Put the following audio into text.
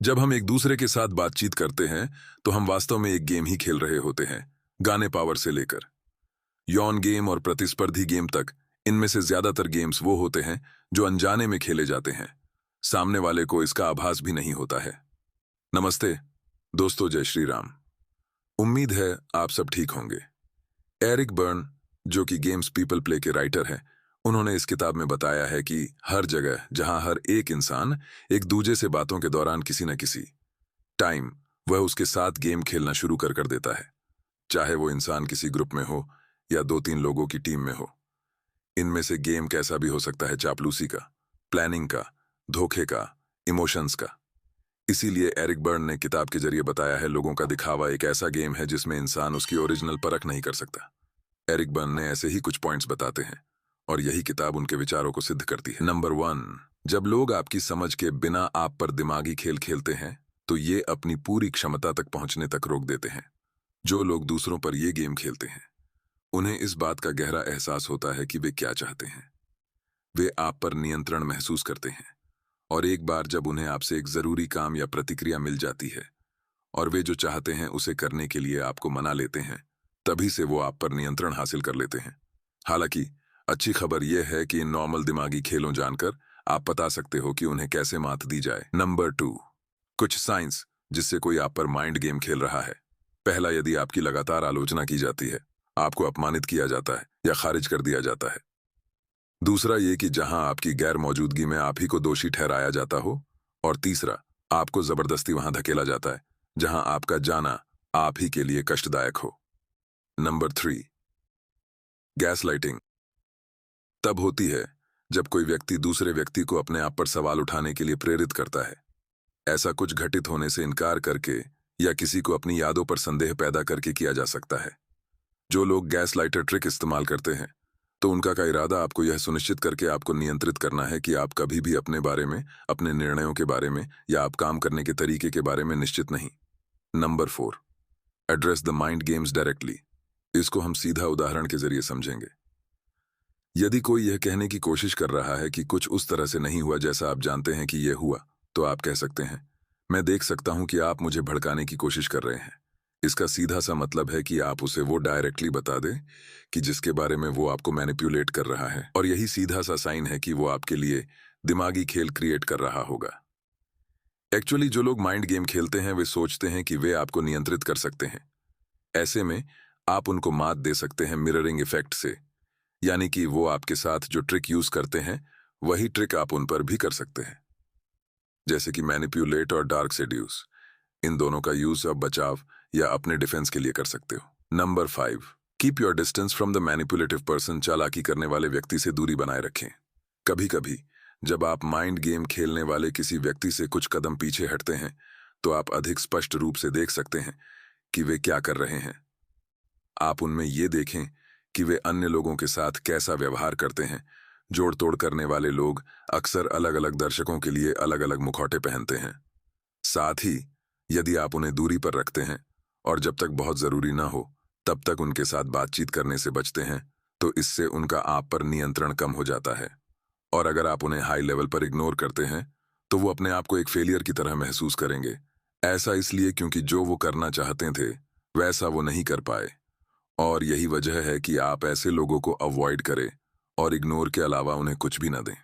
जब हम एक दूसरे के साथ बातचीत करते हैं तो हम वास्तव में एक गेम ही खेल रहे होते हैं। गाने पावर से लेकर यौन गेम और प्रतिस्पर्धी गेम तक, इनमें से ज्यादातर गेम्स वो होते हैं जो अनजाने में खेले जाते हैं। सामने वाले को इसका आभास भी नहीं होता है। नमस्ते दोस्तों, जय श्री राम। उम्मीद है आप सब ठीक होंगे। एरिक बर्न, जो कि गेम्स पीपल प्ले के राइटर हैं, उन्होंने इस किताब में बताया है कि हर जगह जहां हर एक इंसान एक दूजे से बातों के दौरान किसी न किसी टाइम वह उसके साथ गेम खेलना शुरू कर देता है, चाहे वो इंसान किसी ग्रुप में हो या दो तीन लोगों की टीम में हो। इनमें से गेम कैसा भी हो सकता है, चापलूसी का, प्लानिंग का, धोखे का, इमोशंस का। इसीलिए एरिक बर्न ने किताब के जरिए बताया है, लोगों का दिखावा एक ऐसा गेम है जिसमें इंसान उसकी ओरिजिनल परख नहीं कर सकता। एरिक बर्न ने ऐसे ही कुछ पॉइंट्स बताते हैं और यही किताब उनके विचारों को सिद्ध करती है। नंबर 1, जब लोग आपकी समझ के बिना आप पर दिमागी खेल खेलते हैं तो ये अपनी पूरी क्षमता तक पहुंचने तक रोक देते हैं। जो लोग दूसरों पर ये गेम खेलते हैं उन्हें इस बात का गहरा एहसास होता है कि वे क्या चाहते हैं। वे आप पर नियंत्रण महसूस करते हैं और एक बार जब उन्हें आपसे एक जरूरी काम या प्रतिक्रिया मिल जाती है और वे जो चाहते हैं उसे करने के लिए आपको मना लेते हैं, तभी से वो आप पर नियंत्रण हासिल कर लेते हैं। हालांकि अच्छी खबर यह है कि इन नॉर्मल दिमागी खेलों जानकर आप बता सकते हो कि उन्हें कैसे मात दी जाए। नंबर 2, कुछ साइंस जिससे कोई आप पर माइंड गेम खेल रहा है। पहला, यदि आपकी लगातार आलोचना की जाती है, आपको अपमानित किया जाता है या खारिज कर दिया जाता है। दूसरा, ये कि जहां आपकी गैर मौजूदगी में आप ही को दोषी ठहराया जाता हो। और तीसरा, आपको जबरदस्ती वहां धकेला जाता है जहां आपका जाना आप ही के लिए कष्टदायक हो। नंबर 3, गैस लाइटिंग तब होती है जब कोई व्यक्ति दूसरे व्यक्ति को अपने आप पर सवाल उठाने के लिए प्रेरित करता है। ऐसा कुछ घटित होने से इनकार करके या किसी को अपनी यादों पर संदेह पैदा करके किया जा सकता है। जो लोग गैस लाइटर ट्रिक इस्तेमाल करते हैं तो उनका का इरादा आपको यह सुनिश्चित करके आपको नियंत्रित करना है कि आप कभी भी अपने बारे में, अपने निर्णयों के बारे में या आप काम करने के तरीके के बारे में निश्चित नहीं। Number 4, address the mind games directly. इसको हम सीधा उदाहरण के जरिए समझेंगे। यदि कोई यह कहने की कोशिश कर रहा है कि कुछ उस तरह से नहीं हुआ जैसा आप जानते हैं कि यह हुआ, तो आप कह सकते हैं, मैं देख सकता हूं कि आप मुझे भड़काने की कोशिश कर रहे हैं। इसका सीधा सा मतलब है कि आप उसे वो डायरेक्टली बता दें कि जिसके बारे में वो आपको मैनिपुलेट कर रहा है, और यही सीधा सा साइन है कि वो आपके लिए दिमागी खेल क्रिएट कर रहा होगा। एक्चुअली जो लोग माइंड गेम खेलते हैं वे सोचते हैं कि वे आपको नियंत्रित कर सकते हैं। ऐसे में आप उनको मात दे सकते हैं मिररिंग इफेक्ट से, यानी कि वो आपके साथ जो ट्रिक यूज करते हैं वही ट्रिक आप उन पर भी कर सकते हैं। जैसे कि मैनिपुलेट और डार्क सेड्यूस, इन दोनों का यूज अब बचाव या अपने डिफेंस के लिए कर सकते हो। Number 5, keep your distance from the manipulative person. चालाकी करने वाले व्यक्ति से दूरी बनाए रखें। कभी कभी जब आप माइंड गेम खेलने वाले किसी व्यक्ति से कुछ कदम पीछे हटते हैं तो आप अधिक स्पष्ट रूप से देख सकते हैं कि वे क्या कर रहे हैं। आप उनमें ये देखें कि वे अन्य लोगों के साथ कैसा व्यवहार करते हैं। जोड़ तोड़ करने वाले लोग अक्सर अलग अलग दर्शकों के लिए अलग अलग मुखौटे पहनते हैं। साथ ही यदि आप उन्हें दूरी पर रखते हैं और जब तक बहुत जरूरी ना हो तब तक उनके साथ बातचीत करने से बचते हैं, तो इससे उनका आप पर नियंत्रण कम हो जाता है। और अगर आप उन्हें हाई लेवल पर इग्नोर करते हैं तो वो अपने आप को एक फेलियर की तरह महसूस करेंगे। ऐसा इसलिए क्योंकि जो वो करना चाहते थे वैसा वो नहीं कर पाए। और यही वजह है कि आप ऐसे लोगों को अवॉइड करें और इग्नोर के अलावा उन्हें कुछ भी ना दें।